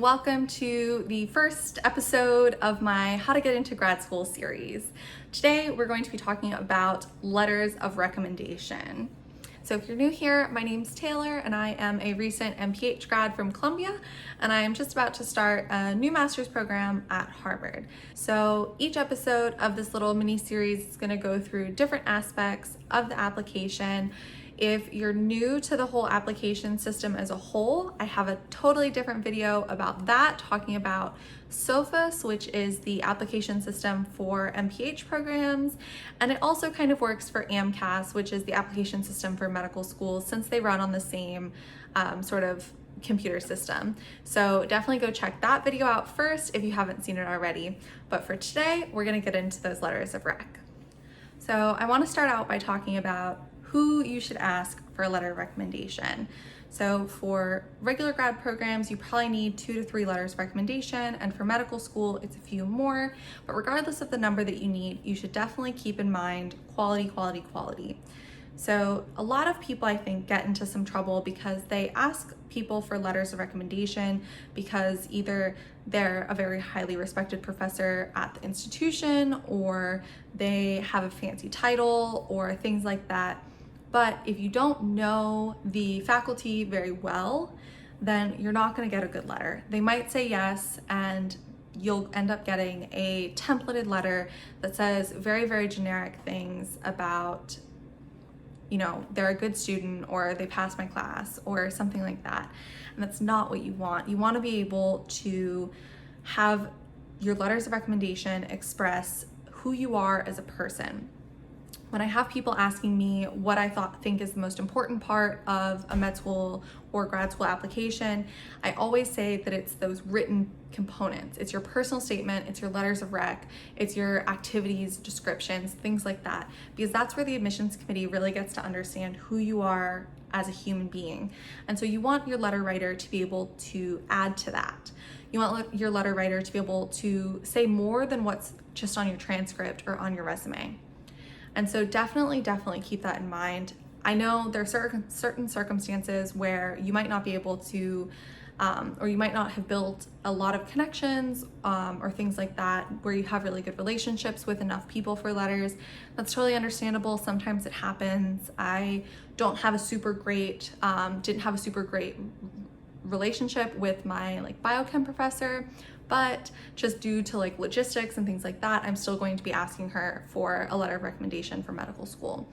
welcome to the first episode of my How to Get into Grad School series. Today we're going to be talking about letters of recommendation. So if you're new here, my name's Taylor and I am a recent MPH grad from Columbia, and I am just about to start a new master's program at Harvard. So each episode of this little mini series is going to go through different aspects of the application. If you're new to the whole application system as a whole, I have a totally different video about that, talking about SOFAS, which is the application system for MPH programs. And it also kind of works for AMCAS, which is the application system for medical schools, since they run on the same sort of computer system. So definitely go check that video out first if you haven't seen it already. But for today, we're gonna get into those letters of rec. So I wanna start out by talking about who you should ask for a letter of recommendation. So for regular grad programs, you probably need 2 to 3 letters of recommendation, and for medical school, it's a few more. But regardless of the number that you need, you should definitely keep in mind quality, quality, quality. So a lot of people, I think, get into some trouble because they ask people for letters of recommendation because either they're a very highly respected professor at the institution, or they have a fancy title, or things like that. But if you don't know the faculty very well, then you're not going to get a good letter. They might say yes, and you'll end up getting a templated letter that says very, very generic things about, you know, they're a good student, or they passed my class, or something like that. And that's not what you want. You want to be able to have your letters of recommendation express who you are as a person. When I have people asking me what I think is the most important part of a med school or grad school application, I always say that it's those written components. It's your personal statement, it's your letters of rec, it's your activities, descriptions, things like that, because that's where the admissions committee really gets to understand who you are as a human being. And so you want your letter writer to be able to add to that. You want your letter writer to be able to say more than what's just on your transcript or on your resume. And so definitely keep that in mind. I know there are certain circumstances where you might not be able to, or you might not have built a lot of connections or things like that, where you have really good relationships with enough people for letters. That's totally understandable. Sometimes it happens. I didn't have a super great relationship with my biochem professor, but just due to logistics and things like that, I'm still going to be asking her for a letter of recommendation for medical school.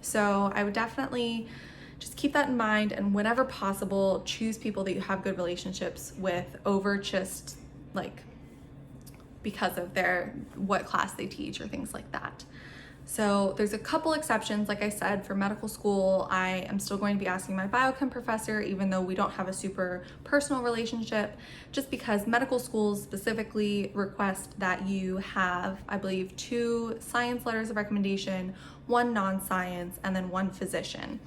So I would definitely just keep that in mind, and whenever possible, choose people that you have good relationships with over just because of what class they teach or things like that. So there's a couple exceptions. Like I said, for medical school, I am still going to be asking my biochem professor, even though we don't have a super personal relationship, just because medical schools specifically request that you have, I believe, 2 science letters of recommendation, 1 non-science, and then 1 physician.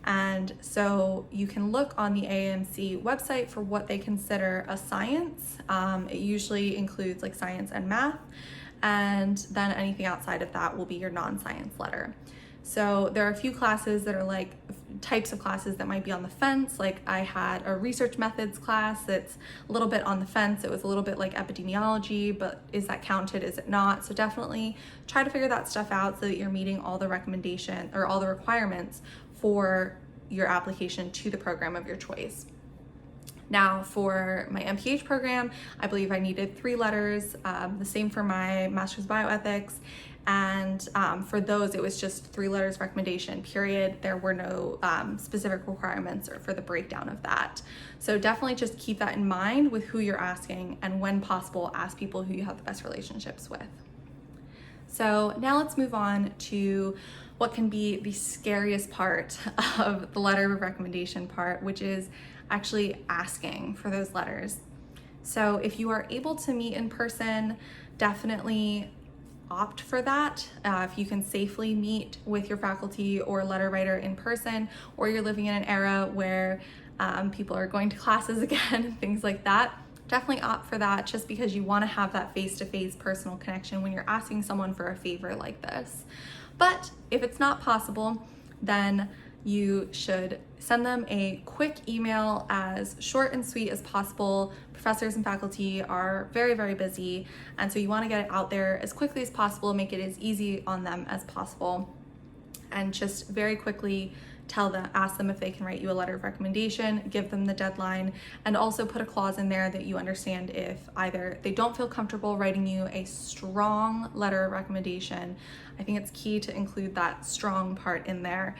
And so you can look on the AAMC website for what they consider a science. It usually includes science and math. And then anything outside of that will be your non-science letter. So there are a few classes that are types of classes that might be on the fence. I had a research methods class that's a little bit on the fence. It was a little bit like epidemiology, but is that counted? Is it not? So definitely try to figure that stuff out so that you're meeting all the all the requirements for your application to the program of your choice. Now for my MPH program, I believe I needed 3 letters, the same for my master's bioethics. And for those, it was just 3 letters recommendation, period. There were no specific requirements or for the breakdown of that. So definitely just keep that in mind with who you're asking, and when possible, ask people who you have the best relationships with. So now let's move on to what can be the scariest part of the letter of recommendation part, which is actually asking for those letters. So if you are able to meet in person, definitely opt for that. If you can safely meet with your faculty or letter writer in person, or you're living in an era where people are going to classes again, things like that, definitely opt for that, just because you want to have that face-to-face personal connection when you're asking someone for a favor like this. But if it's not possible, then you should send them a quick email, as short and sweet as possible. Professors and faculty are very, very busy, and so you want to get it out there as quickly as possible, make it as easy on them as possible, and just very quickly ask them if they can write you a letter of recommendation, give them the deadline, and also put a clause in there that you understand if either they don't feel comfortable writing you a strong letter of recommendation. I think it's key to include that strong part in there,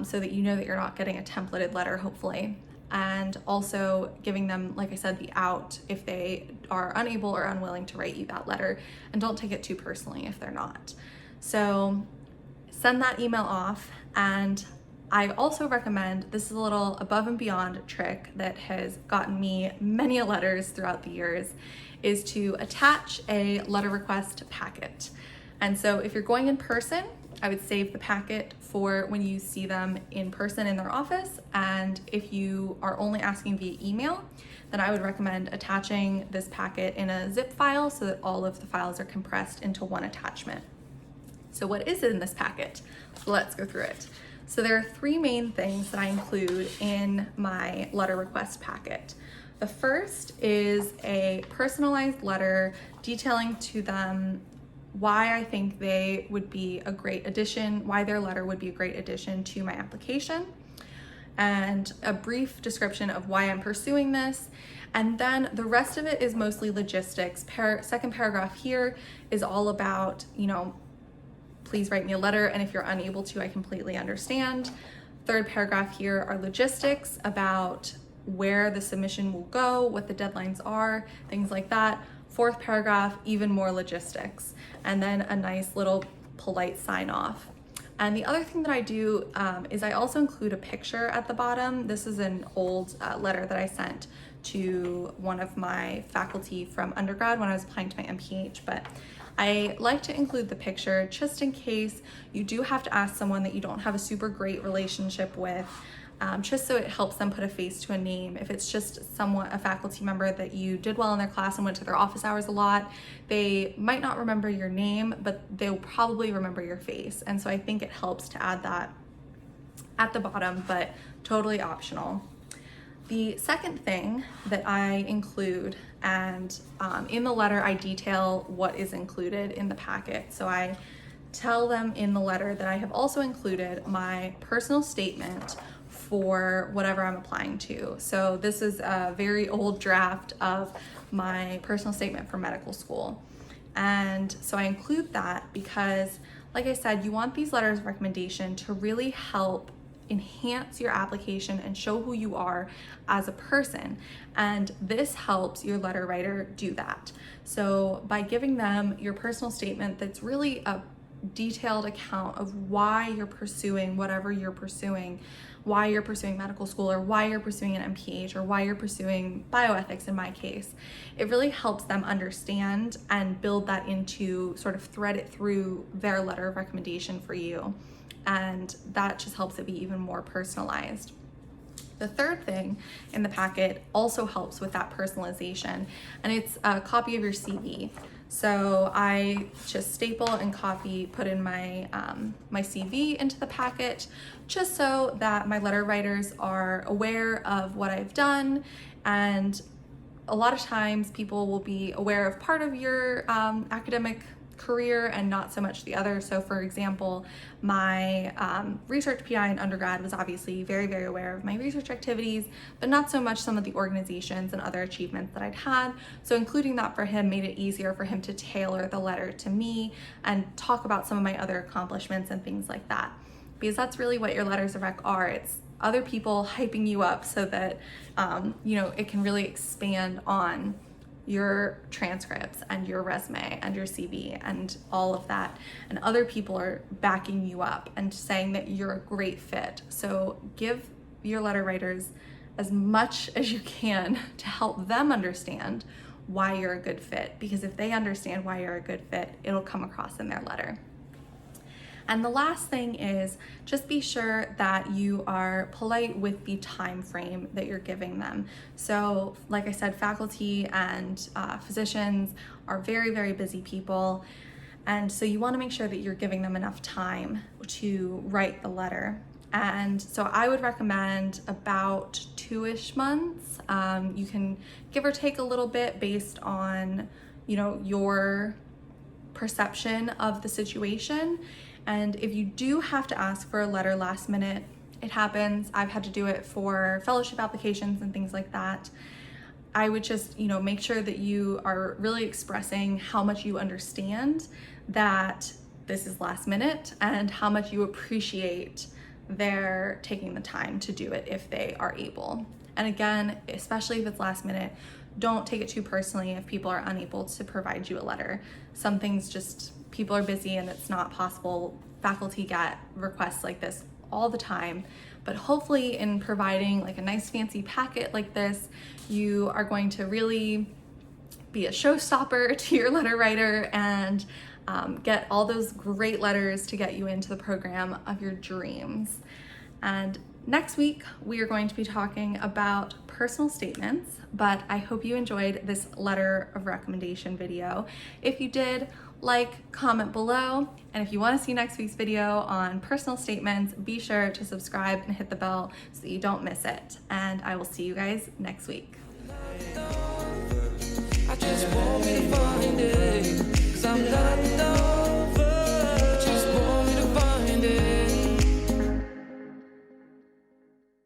so that you know that you're not getting a templated letter, hopefully. And also giving them, like I said, the out if they are unable or unwilling to write you that letter, and don't take it too personally if they're not. So send that email off. And I also recommend, this is a little above and beyond trick that has gotten me many letters throughout the years, is to attach a letter request packet. And so if you're going in person, I would save the packet for when you see them in person in their office. And if you are only asking via email, then I would recommend attaching this packet in a zip file so that all of the files are compressed into one attachment. So what is in this packet? Let's go through it. So there are three main things that I include in my letter request packet. The first is a personalized letter detailing to them why I think they would be a great addition, why their letter would be a great addition to my application, and a brief description of why I'm pursuing this. And then the rest of it is mostly logistics. Second paragraph here is all about, please write me a letter, and if you're unable to, I completely understand. Third paragraph here are logistics about where the submission will go, what the deadlines are, things like that. Fourth paragraph, even more logistics, and then a nice little polite sign off. And the other thing that I do is I also include a picture at the bottom. This is an old letter that I sent to one of my faculty from undergrad when I was applying to my MPH, but I like to include the picture just in case you do have to ask someone that you don't have a super great relationship with, just so it helps them put a face to a name. If it's just a faculty member that you did well in their class and went to their office hours a lot, they might not remember your name, but they'll probably remember your face. And so I think it helps to add that at the bottom, but totally optional. The second thing that I include, and in the letter I detail what is included in the packet. So I tell them in the letter that I have also included my personal statement for whatever I'm applying to. So this is a very old draft of my personal statement for medical school. And so I include that because, like I said, you want these letters of recommendation to really help enhance your application and show who you are as a person. And this helps your letter writer do that. So by giving them your personal statement that's really a detailed account of why you're pursuing whatever you're pursuing, why you're pursuing medical school, or why you're pursuing an MPH, or why you're pursuing bioethics in my case, it really helps them understand and build that into, sort of thread it through their letter of recommendation for you. And that just helps it be even more personalized. The third thing in the packet also helps with that personalization, and it's a copy of your CV. So I just staple and put in my my CV into the packet, just so that my letter writers are aware of what I've done. And a lot of times people will be aware of part of your academic career and not so much the other. So for example, my research PI in undergrad was obviously very, very aware of my research activities, but not so much some of the organizations and other achievements that I'd had. So including that for him made it easier for him to tailor the letter to me and talk about some of my other accomplishments and things like that. Because that's really what your letters of rec are. It's other people hyping you up so that it can really expand on your transcripts and your resume and your CV and all of that. And other people are backing you up and saying that you're a great fit. So give your letter writers as much as you can to help them understand why you're a good fit, because if they understand why you're a good fit, it'll come across in their letter. And the last thing is just be sure that you are polite with the time frame that you're giving them. So like I said, faculty and physicians are very, very busy people. And so you want to make sure that you're giving them enough time to write the letter. And so I would recommend about 2-ish months. You can give or take a little bit based on, your perception of the situation. And if you do have to ask for a letter last minute, it happens. I've had to do it for fellowship applications and things like that. I would just, make sure that you are really expressing how much you understand that this is last minute and how much you appreciate their taking the time to do it if they are able. And again, especially if it's last minute, don't take it too personally if people are unable to provide you a letter. Some things just, people are busy and it's not possible. Faculty get requests like this all the time, but hopefully in providing like a nice fancy packet like this, you are going to really be a showstopper to your letter writer and get all those great letters to get you into the program of your dreams. And next week, we are going to be talking about personal statements, but I hope you enjoyed this letter of recommendation video. If you did, comment below. And if you want to see next week's video on personal statements, be sure to subscribe and hit the bell so that you don't miss it. And I will see you guys next week. I just want me to find it, 'cause I'm not